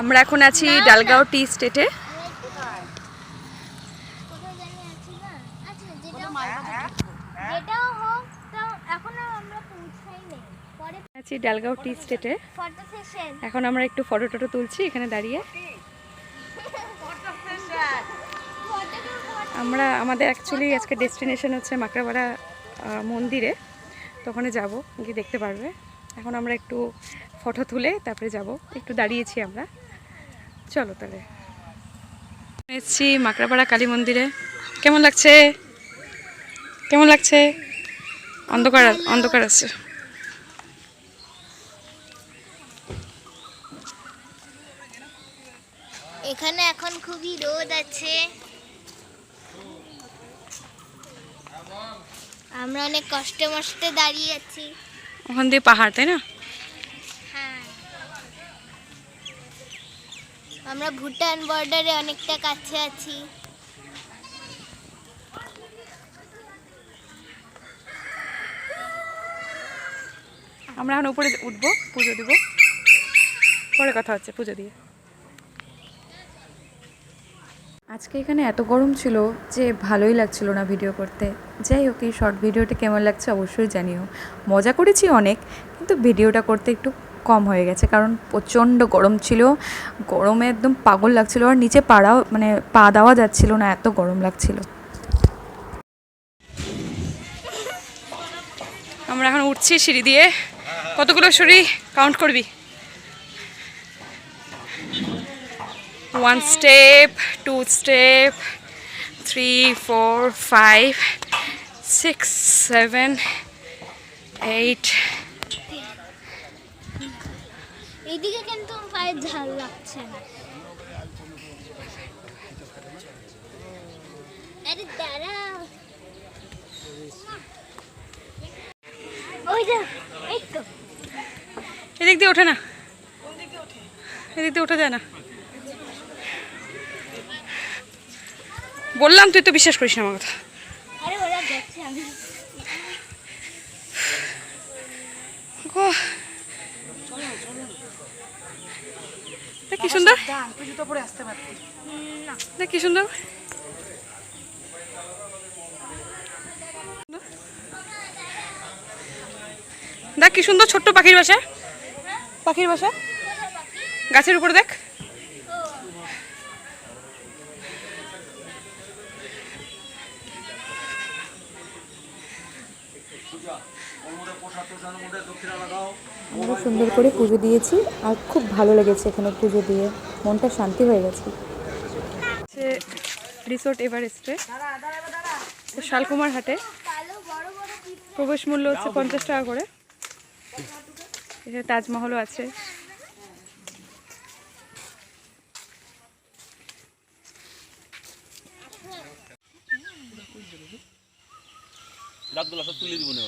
আমরা এখন আছি ডালগাঁও টি স্টেটে। আছি ডালগাঁও টি স্টেটে। এখন আমরা একটু ফটো টটো তুলছি এখানে দাঁড়িয়ে। আমাদের অ্যাকচুয়ালি আজকে ডেস্টিনেশন হচ্ছে মাকড়াপাড়া মন্দিরে, তো ওখানে যাবো, গিয়ে দেখতে পারবে। এখন আমরা একটু ফটো তুলে তারপরে যাব, একটু দাঁড়িয়েছি আমরা। চলো তাহলে। এসেছি মাকড়াপাড়া কালী মন্দিরে। কেমন লাগছে? কেমন লাগছে? অন্ধকার অন্ধকার আছে। এখানে এখন খুবই রোদ আছে। আমরা অনেক কষ্টে মষ্টে দাঁড়িয়ে আছি। ওখান দিয়ে পাহাড়, তাই না? হ্যাঁ, আমরা ভুটান বর্ডারে অনেকটা কাছে আছি। আমরা এখন উপরে উঠবো, পুজো দিব, পরে কথা হচ্ছে পুজো দিয়ে। আজকে এখানে এত গরম ছিল যে ভালোই লাগছিল না ভিডিও করতে। যাই হোক, এই শর্ট ভিডিওটা কেমন লাগছে অবশ্যই জানিও। মজা করেছি অনেক, কিন্তু ভিডিওটা করতে একটু কম হয়ে গেছে, কারণ প্রচণ্ড গরম ছিল। গরমে একদম পাগল লাগছিল, আর নিচে পা দেওয়া যাচ্ছিল না, এত গরম লাগছিল। আমরা এখন উঠছি সিঁড়ি দিয়ে। কতগুলো সিঁড়ি কাউন্ট করবি? 1 step, 2 step, 3, 4, 5, 6, 7, 8. এইদিকে কিন্তু পায়ে ঝাল লাগছে না। আরে দাঁড়াও, ওই যে এই তো এদিক দিয়ে ওঠে না, এদিক দিয়ে ওঠা যায় না। বললাম, তুই তো বিশ্বাস করিস না আমার কথা। আরে ওরা যাচ্ছে, আমি কি সুন্দর, কি সুন্দর। দেখ কি সুন্দর ছোট্ট পাখির বাসা, পাখির বাসা গাছের উপরে দেখ। আমরা সুন্দর করে পুজো দিয়েছি, আর খুব ভালো লেগেছে এখানে পুজো দিয়ে, মনটা শান্তি হয়ে গেছে। রিসোর্ট এভারেস্টে শালকুমার হাটে প্রবেশ মূল্য হচ্ছে 50 টাকা করে। এখানে তাজমহলও আছে। তুলে দিব না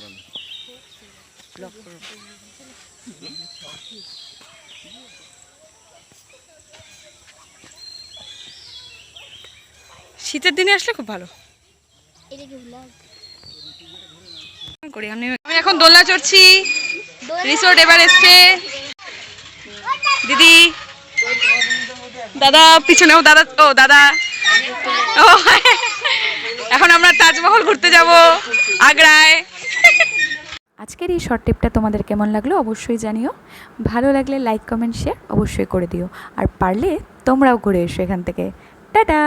শীতের দিনে আসলে খুব ভালো। আমি এখন দোলনা চড়ছি রিসোর্ট এভারেস্টে। দিদি, দাদা পিছনেও, দাদা ও দাদা ও এখন আমরা তাজমহল ঘুরতে যাব আগ্রায়। আজকের এই শর্ট টিপটা তোমাদের কেমন লাগলো অবশ্যই জানিও। ভালো লাগলে লাইক কমেন্ট শেয়ার অবশ্যই করে দিও, আর পারলে তোমরাও ঘুরে এসো এখান থেকে। টাটা।